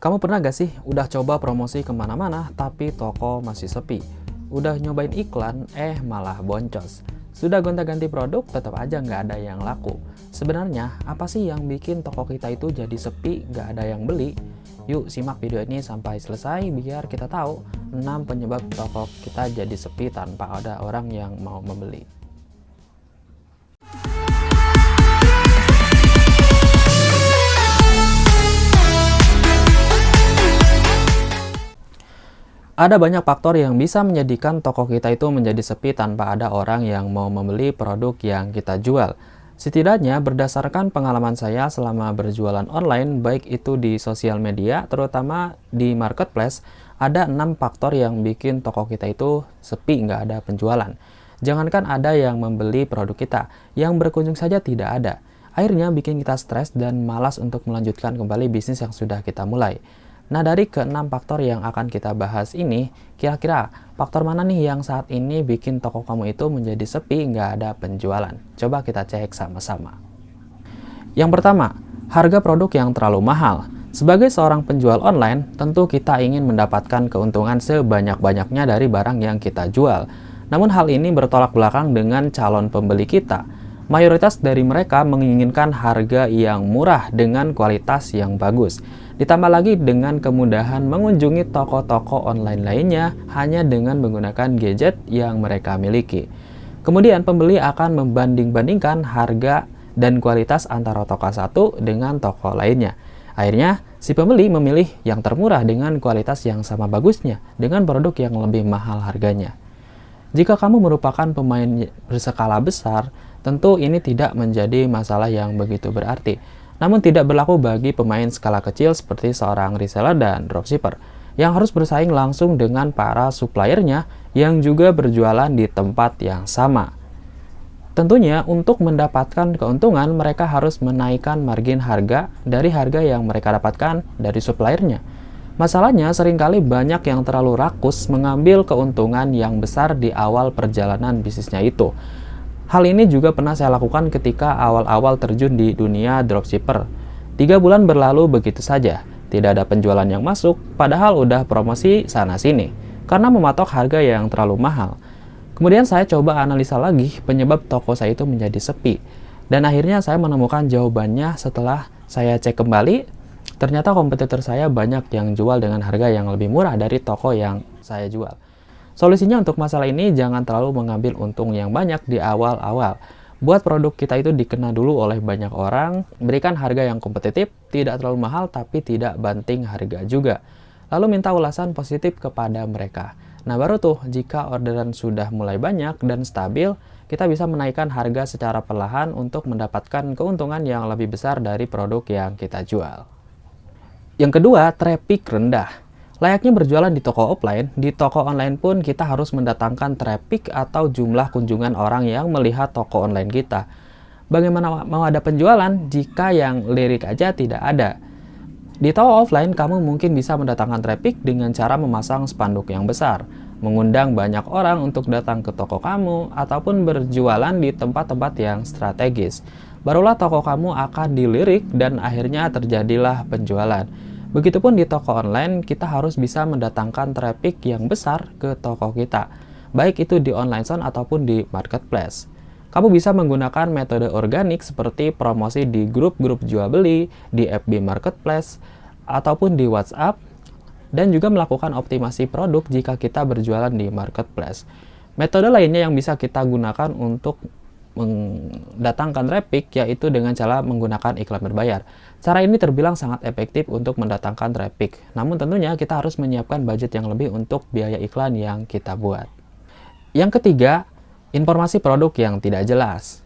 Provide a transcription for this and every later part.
Kamu pernah gak sih udah coba promosi kemana-mana tapi toko masih sepi? Udah nyobain iklan, malah boncos. Sudah gonta-ganti produk, tetap aja nggak ada yang laku. Sebenarnya, apa sih yang bikin toko kita itu jadi sepi, nggak ada yang beli? Yuk simak video ini sampai selesai biar kita tahu 6 penyebab toko kita jadi sepi tanpa ada orang yang mau membeli. Ada banyak faktor yang bisa menjadikan toko kita itu menjadi sepi tanpa ada orang yang mau membeli produk yang kita jual. Setidaknya berdasarkan pengalaman saya selama berjualan online, baik itu di sosial media, terutama di marketplace, ada 6 faktor yang bikin toko kita itu sepi, nggak ada penjualan. Jangankan ada yang membeli produk kita, yang berkunjung saja tidak ada. Akhirnya bikin kita stres dan malas untuk melanjutkan kembali bisnis yang sudah kita mulai. Nah, dari ke-6 faktor yang akan kita bahas ini, kira-kira faktor mana nih yang saat ini bikin toko kamu itu menjadi sepi, nggak ada penjualan? Coba kita cek sama-sama. Yang pertama, harga produk yang terlalu mahal. Sebagai seorang penjual online, tentu kita ingin mendapatkan keuntungan sebanyak-banyaknya dari barang yang kita jual. Namun hal ini bertolak belakang dengan calon pembeli kita. Mayoritas dari mereka menginginkan harga yang murah dengan kualitas yang bagus. Ditambah lagi dengan kemudahan mengunjungi toko-toko online lainnya hanya dengan menggunakan gadget yang mereka miliki. Kemudian pembeli akan membanding-bandingkan harga dan kualitas antara toko satu dengan toko lainnya. Akhirnya, si pembeli memilih yang termurah dengan kualitas yang sama bagusnya dengan produk yang lebih mahal harganya. Jika kamu merupakan pemain berskala besar, tentu ini tidak menjadi masalah yang begitu berarti. Namun tidak berlaku bagi pemain skala kecil seperti seorang reseller dan dropshipper yang harus bersaing langsung dengan para suppliernya yang juga berjualan di tempat yang sama. Tentunya untuk mendapatkan keuntungan mereka harus menaikkan margin harga dari harga yang mereka dapatkan dari suppliernya. Masalahnya seringkali banyak yang terlalu rakus mengambil keuntungan yang besar di awal perjalanan bisnisnya itu. Hal ini juga pernah saya lakukan ketika awal-awal terjun di dunia dropshipper. 3 bulan berlalu begitu saja, tidak ada penjualan yang masuk, padahal udah promosi sana-sini, karena mematok harga yang terlalu mahal. Kemudian saya coba analisa lagi penyebab toko saya itu menjadi sepi, dan akhirnya saya menemukan jawabannya setelah saya cek kembali, ternyata kompetitor saya banyak yang jual dengan harga yang lebih murah dari toko yang saya jual. Solusinya untuk masalah ini jangan terlalu mengambil untung yang banyak di awal-awal. Buat produk kita itu dikenal dulu oleh banyak orang, berikan harga yang kompetitif, tidak terlalu mahal tapi tidak banting harga juga. Lalu minta ulasan positif kepada mereka. Nah baru tuh jika orderan sudah mulai banyak dan stabil, kita bisa menaikkan harga secara perlahan untuk mendapatkan keuntungan yang lebih besar dari produk yang kita jual. Yang kedua, traffic rendah. Layaknya berjualan di toko offline, di toko online pun kita harus mendatangkan traffic atau jumlah kunjungan orang yang melihat toko online kita. Bagaimana mau ada penjualan jika yang lirik aja tidak ada? Di toko offline, kamu mungkin bisa mendatangkan traffic dengan cara memasang spanduk yang besar, mengundang banyak orang untuk datang ke toko kamu, ataupun berjualan di tempat-tempat yang strategis. Barulah toko kamu akan dilirik dan akhirnya terjadilah penjualan. Begitupun di toko online, kita harus bisa mendatangkan traffic yang besar ke toko kita, baik itu di online shop ataupun di marketplace. Kamu bisa menggunakan metode organik seperti promosi di grup-grup jual beli, di FB Marketplace, ataupun di WhatsApp, dan juga melakukan optimasi produk jika kita berjualan di marketplace. Metode lainnya yang bisa kita gunakan untuk mendatangkan traffic yaitu dengan cara menggunakan iklan berbayar. Cara ini terbilang sangat efektif untuk mendatangkan traffic. Namun tentunya kita harus menyiapkan budget yang lebih untuk biaya iklan yang kita buat. Yang ketiga, informasi produk yang tidak jelas.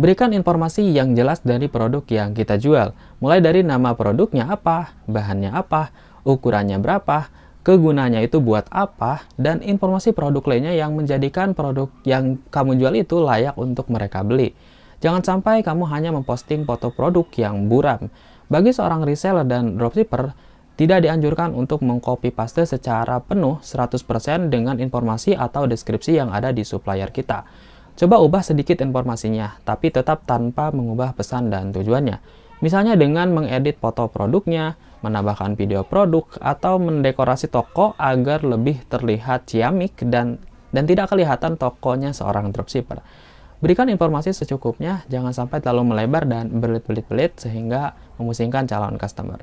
Berikan informasi yang jelas dari produk yang kita jual, mulai dari nama produknya apa, bahannya apa, ukurannya berapa, kegunaannya itu buat apa, dan informasi produk lainnya yang menjadikan produk yang kamu jual itu layak untuk mereka beli. Jangan sampai kamu hanya memposting foto produk yang buram. Bagi seorang reseller dan dropshipper, tidak dianjurkan untuk mengcopy paste secara penuh 100% dengan informasi atau deskripsi yang ada di supplier kita. Coba ubah sedikit informasinya, tapi tetap tanpa mengubah pesan dan tujuannya. Misalnya dengan mengedit foto produknya, menambahkan video produk, atau mendekorasi toko agar lebih terlihat ciamik dan tidak kelihatan tokonya seorang dropshipper. Berikan informasi secukupnya, jangan sampai terlalu melebar dan berbelit-belit sehingga memusingkan calon customer.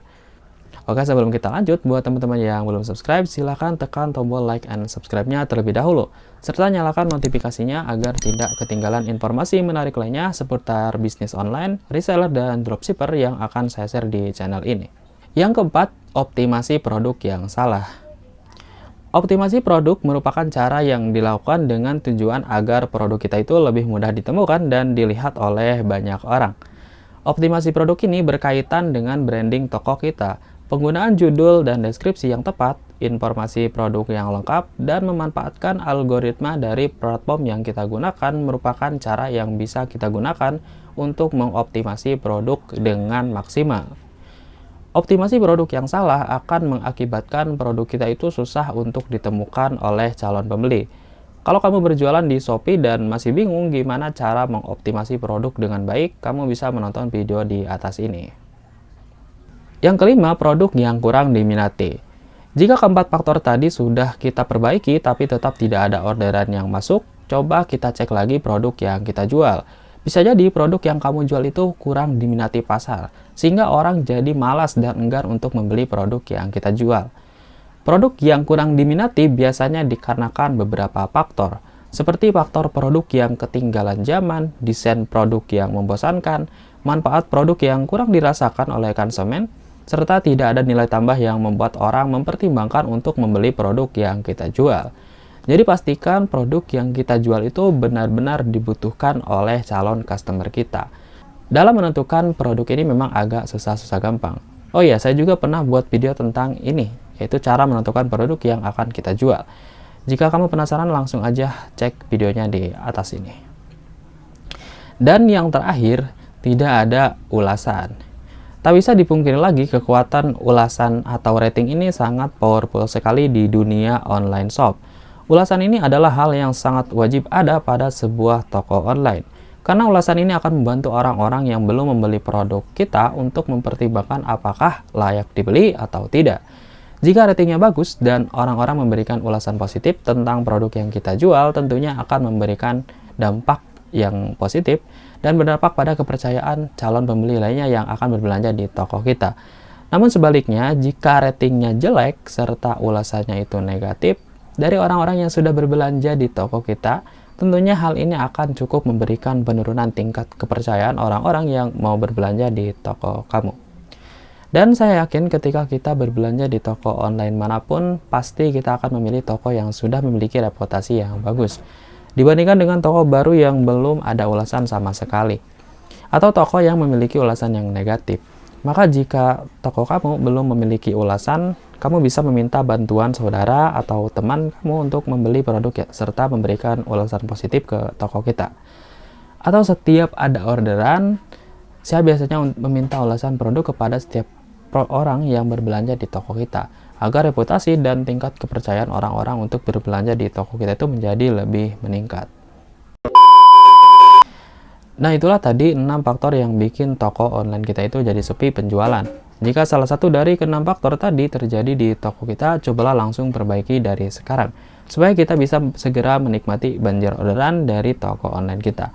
Oke, sebelum kita lanjut, buat teman-teman yang belum subscribe, silahkan tekan tombol like and subscribe-nya terlebih dahulu, serta nyalakan notifikasinya agar tidak ketinggalan informasi menarik lainnya seputar bisnis online, reseller, dan dropshipper yang akan saya share di channel ini. Yang keempat, optimasi produk yang salah. Optimasi produk merupakan cara yang dilakukan dengan tujuan agar produk kita itu lebih mudah ditemukan dan dilihat oleh banyak orang. Optimasi produk ini berkaitan dengan branding toko kita, penggunaan judul dan deskripsi yang tepat, informasi produk yang lengkap, dan memanfaatkan algoritma dari platform yang kita gunakan merupakan cara yang bisa kita gunakan untuk mengoptimasi produk dengan maksimal. Optimasi produk yang salah akan mengakibatkan produk kita itu susah untuk ditemukan oleh calon pembeli. Kalau kamu berjualan di Shopee dan masih bingung gimana cara mengoptimasi produk dengan baik, kamu bisa menonton video di atas ini. Yang kelima, produk yang kurang diminati. Jika keempat faktor tadi sudah kita perbaiki tapi tetap tidak ada orderan yang masuk, coba kita cek lagi produk yang kita jual. Bisa jadi produk yang kamu jual itu kurang diminati pasar, sehingga orang jadi malas dan enggan untuk membeli produk yang kita jual. Produk yang kurang diminati biasanya dikarenakan beberapa faktor, seperti faktor produk yang ketinggalan zaman, desain produk yang membosankan, manfaat produk yang kurang dirasakan oleh konsumen, serta tidak ada nilai tambah yang membuat orang mempertimbangkan untuk membeli produk yang kita jual. Jadi pastikan produk yang kita jual itu benar-benar dibutuhkan oleh calon customer kita. Dalam menentukan produk ini memang agak susah gampang. Oh iya, saya juga pernah buat video tentang ini, yaitu cara menentukan produk yang akan kita jual. Jika kamu penasaran, langsung aja cek videonya di atas ini. Dan yang terakhir, tidak ada ulasan. Tak bisa dipungkiri lagi, kekuatan ulasan atau rating ini sangat powerful sekali di dunia online shop. Ulasan ini adalah hal yang sangat wajib ada pada sebuah toko online. Karena ulasan ini akan membantu orang-orang yang belum membeli produk kita untuk mempertimbangkan apakah layak dibeli atau tidak. Jika ratingnya bagus dan orang-orang memberikan ulasan positif tentang produk yang kita jual, tentunya akan memberikan dampak yang positif dan berdampak pada kepercayaan calon pembeli lainnya yang akan berbelanja di toko kita. Namun sebaliknya, jika ratingnya jelek serta ulasannya itu negatif dari orang-orang yang sudah berbelanja di toko kita, tentunya hal ini akan cukup memberikan penurunan tingkat kepercayaan orang-orang yang mau berbelanja di toko kamu. Dan saya yakin ketika kita berbelanja di toko online manapun, pasti kita akan memilih toko yang sudah memiliki reputasi yang bagus, dibandingkan dengan toko baru yang belum ada ulasan sama sekali, atau toko yang memiliki ulasan yang negatif. Maka jika toko kamu belum memiliki ulasan, kamu bisa meminta bantuan saudara atau teman kamu untuk membeli produk serta memberikan ulasan positif ke toko kita. Atau setiap ada orderan, saya biasanya meminta ulasan produk kepada setiap orang yang berbelanja di toko kita, agar reputasi dan tingkat kepercayaan orang-orang untuk berbelanja di toko kita itu menjadi lebih meningkat. Nah, itulah tadi 6 faktor yang bikin toko online kita itu jadi sepi penjualan. Jika salah satu dari ke-6 faktor tadi terjadi di toko kita, cobalah langsung perbaiki dari sekarang, supaya kita bisa segera menikmati banjir orderan dari toko online kita.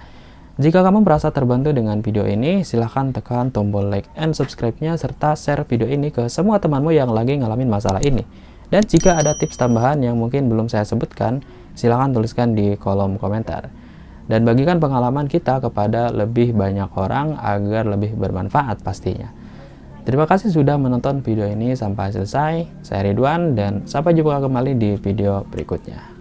Jika kamu merasa terbantu dengan video ini, silahkan tekan tombol like and subscribe-nya serta share video ini ke semua temanmu yang lagi ngalamin masalah ini. Dan jika ada tips tambahan yang mungkin belum saya sebutkan, silahkan tuliskan di kolom komentar. Dan bagikan pengalaman kita kepada lebih banyak orang agar lebih bermanfaat pastinya. Terima kasih sudah menonton video ini sampai selesai. Saya Ridwan dan sampai jumpa kembali di video berikutnya.